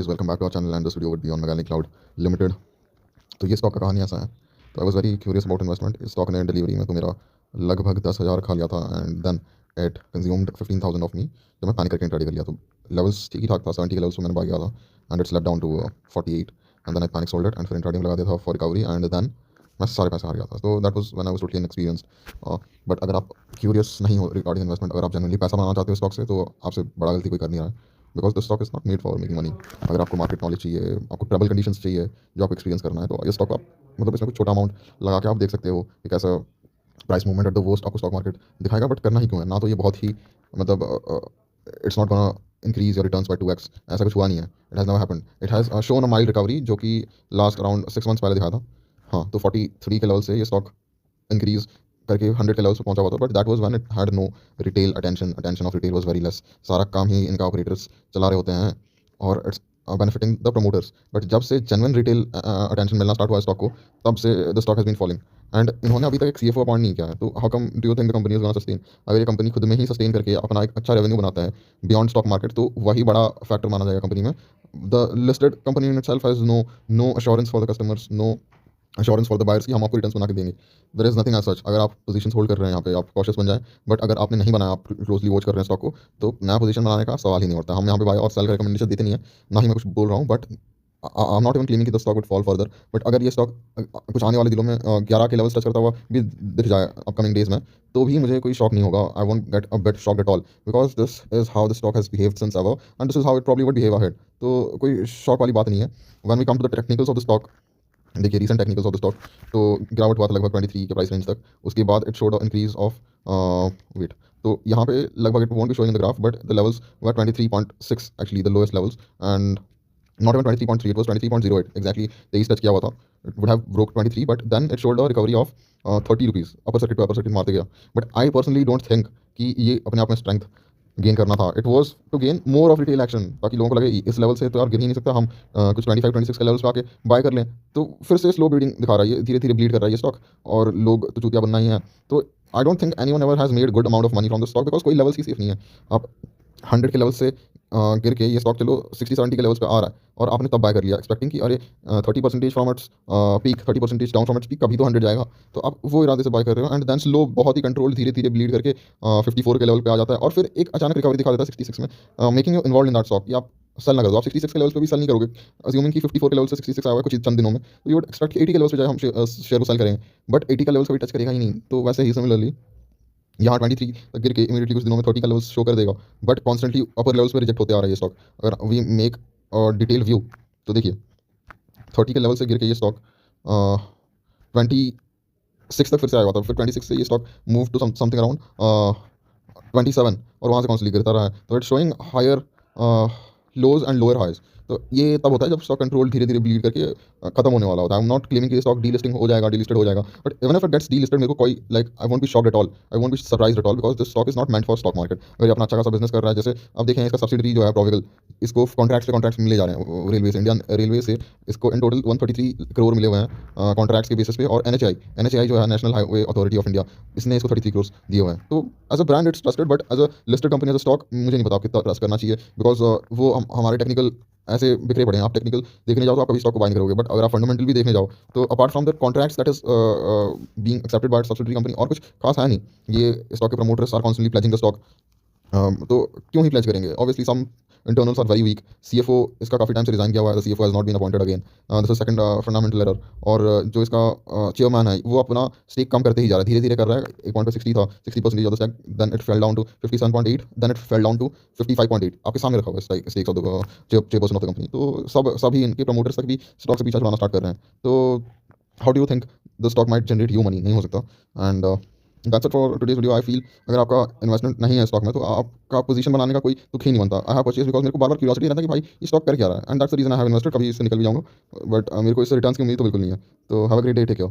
Guys welcome back to our channel and this video would be on mechanic cloud limited. तो ये stock का कहानी ऐसा है। तो I was very curious about investment. इस स्टॉक ने डिलीवरी में तो मेरा लगभग 10,000 खा लिया था and then it consumed 15,000 of me जब मैं पैनिक करके ट्रेड कर लिया। तो लेवल्स ठीक ही ठाक था, 70 के लेवल्स पे मैंने बाय किया था and it's let down to 48 and then I panic sold it and फिर ट्रेडिंग लगा दिया था फॉर रिकवरी एंड देन मैं सारे पैसे हार गया था। तो that was when I was totally inexperienced. But अगर आप क्यूरियस नहीं हो रिगार्डिंग इन्वेस्टमेंट, अगर आप जनरली पैसा बनाना चाहते हो स्टॉक से, तो आपसे बड़ा गलती कोई कर नहीं रहा है, because the stock is not made for making money. अगर आपको मार्केट नॉलेज चाहिए, आपको ट्रबल कंडीशंस चाहिए जो आपको एक्सपीरियंस करना है, तो ये स्टॉक आप मतलब इसमें कुछ छोटा अमाउंट लगा के आप देख सकते हो कि कैसा price movement at the worst आपको स्टॉक मार्केट दिखाएगा। बट करना ही क्यों है? ना तो ये बहुत ही मतलब it's not gonna increase your returns by 2x, ऐसा कुछ हुआ नहीं है। It has never happened. It has shown a mild recovery जो कि लास्ट अराउंड 6 मंथ्स पहले दिखाया था। हाँ, तो 43 के लेवल से ये स्टॉक इंक्रीज करके 100 के लेवल्स पे पहुंचा हुआ था, but that was when it had no retail attention of retail was very less. सारा काम ही इनका ऑपरेटर्स चला रहे होते हैं और it's benefiting the promoters. But जब से जेन्युइन रिटेल अटेंशन मिलना स्टार्ट हुआ स्टॉक को, तब से the stock has been falling and इन्होंने अभी तक एक सीएफओ अपॉइंट नहीं किया है। तो how come do you think the company is gonna sustain? अगर ये कंपनी खुद में ही सस्टेन करके अपना एक अच्छा रेवेन्यू बनाता है बियॉन्ड स्टॉक मार्केट, तो वही बड़ा फैक्टर माना जाएगा कंपनी में। The listed company in itself has no assurance for the customers, no assurance for the buyers कि हम आपको रिटर्न्स बना के देंगे। There is nothing as such. अगर आप पोजीशन होल्ड कर रहे हैं यहाँ पे, आप कॉशियस बन जाएं। बट अगर आपने नहीं बनाया, आप क्लोजली वॉच कर रहे हैं स्टॉक को, तो नया पोजीशन बनाने का सवाल ही नहीं उठता। हम यहाँ पे बाय और सेल का रिकमेंडेशन देते नहीं है, ना ही मैं कुछ बोल रहा हूँ। But I am not even claiming कि the stock would fall further. But अगर ये स्टॉक कुछ आने वाले दिनों में 11 के लेवल्स टच करता हुआ भी दिख जाए अपकमिंग डेज में, तो भी मुझे कोई शॉक नहीं होगा। I won't get a bit shocked at all, because this is how the stock has behaved since ever and this is how it probably would behave ahead. तो कोई शॉक वाली बात नहीं है। When we come to the technicals of the stock, देखिए recent technicals of the stock, तो गिरावट हुआ था लगभग 23 के प्राइस रेंज तक। उसके बाद it showed increase of weight. तो यहाँ पे लगभग it won't be showing in the graph, but the levels were 23.6 actually the lowest levels and not even 23.3, it was 23.08 exactly. 23 touch किया हुआ था, it would have broke 23, but then it showed a recovery of 30 rupees upper circuit मारते गया। But I personally don't think कि ये अपने आप में स्ट्रेंथ गेन करना था। It was to gain more of retail action, ताकि लोगों को लगे इस लेवल से तो यार गिर ही नहीं सकता, हम कुछ 25-26 के लेवल्स पे आके बाय कर लें। तो फिर से स्लो ब्लीडिंग दिखा रहा है, ये धीरे धीरे ब्लीड कर रहा है ये स्टॉक, और लोग तो चूतिया बनना ही है। तो I don't think anyone ever has made good amount of money from the stock, because कोई लेवल्स ही सेफ नहीं है। आप 100 के लेवल से गिर के ये स्टॉक चलो 60-70 के लेवल्स पे आ रहा है, और आपने तब बाय कर लिया एक्सपेक्टिंग कि अरे 30% from its peak, 30% down from its peak, कभी तो 100 जाएगा। तो आप वो इरादे से बाय कर रहे हो एंड देन स्लो बहुत ही कंट्रोल धीरे धीरे ब्लीड करके 54 के लेवल पे आ जाता है, और फिर एक अचानक रिकवरी दिखा देता है 66 में, making you involve in that stock कि आप सेल ना कर दो। आप 66 के लेवल पे भी सेल नहीं करोगे, अज्यूमिंग कि 54 के लेवल से 66 आया हुआ है कुछ चंद दिनों में, तो यू वुड एक्सपेक्ट 80 के लेवल पे जाए हम शेयर को सेल करेंगे। बट 80 का लेवल कभी टच करेगा ही नहीं। तो वैसे ही सिमिलरली यहाँ 23 तक गिर के इमीडिएटली कुछ दिनों में 30 का लेवल्स शो कर देगा, बट कॉन्स्टेंटली अपर लेवल्स पे रिजेक्ट होते आ रहा है ये स्टॉक। अगर वी मेक डिटेल व्यू, तो देखिए 30 के लेवल से गिर के ये स्टॉक 26 तक फिर से आया हुआ था, फिर 26 से ये stock move to something around 27, और वहाँ से कॉन्स्टेंटली गिरता रहा है। तो it's showing higher lows and lower highs. तो ये तब होता है जब स्टॉक कंट्रोल धीरे धीरे ब्लीड करके खत्म होने वाला होता है। आई एम नॉट क्लेमिंग कि स्टॉक डीलिस्टिंग हो जाएगा, डीलिस्टेड हो जाएगा, but even if it gets delisted, मेरे को कोई like I won't be shocked at all, I won't be surprised at all, because this stock is not meant for stock market. अगर ये अपना अच्छा खासा बिजनेस कर रहा है, जैसे अब देखें इसका सब्सिडरी जो है प्रोविगल, इसको कॉन्ट्रैक्ट्स मिले जा रहे हैं रेलवे से, इंडियन रेलवे से इसको इन टोटल 133 करोड़ मिले हुए हैं कॉन्ट्रैक्ट्स के बेसिस पे, और एनएचआई जो है national highway authority of India, इसने इसको 33 करोड़ दिए हुए हैं। तो as a brand it's trusted, but as a listed company as a stock मुझे नहीं पता कितना ट्रस्ट करना चाहिए, बिकॉज वो हमारे टेक्निकल ऐसे बिखरे पड़े हैं। आप टेक्निकल देखने जाओ तो आप कभी स्टॉक को बाय नहीं करोगे, बट अगर आप फंडामेंटल भी देखने जाओ, तो apart from the contracts that is being accepted by subsidiary company, और कुछ खास है नहीं। ये स्टॉक के promoters are constantly pledging the stock. तो क्यों ही प्लेज करेंगे? Obviously some internals are very weak. CFO इसका काफ़ी टाइम से रिजाइन किया हुआ है, CFO has not been appointed again, this is second fundamental error. और जो इसका चेयरमैन है, वो अपना स्टेक कम करते ही जा रहा है, धीरे धीरे कर रहा है। एक पॉइंट पे 60 था, 60% of the stake, then it fell down to 57.8, then it fell down to 55.8। आपके सामने रखा हुआ है stakes of the chairperson of the company. तो सभी इनके प्रमोटर्स तक भी स्टॉक से पीछा छुड़ाना स्टार्ट कर रहे हैं। तो how do you think the stock might generate you money? नहीं हो सकता। And that's it for today's video. I feel अगर आपका इन्वेस्टमेंट नहीं है स्टॉक में, तो आपका पोजीशन बनाने का कोई दुख ही नहीं बनता। आई हैव परचेज बिकॉज मेरे को बार बार क्यूरियोसिटी रहता है कि भाई ये स्टॉक कर क्या रहा है, and that's the reason I have invested. कभी इससे निकल भी जाऊंगा, बट मेरे को इससे रिटर्न्स की उम्मीद तो बिल्कुल नहीं है। तो have a great day, take care.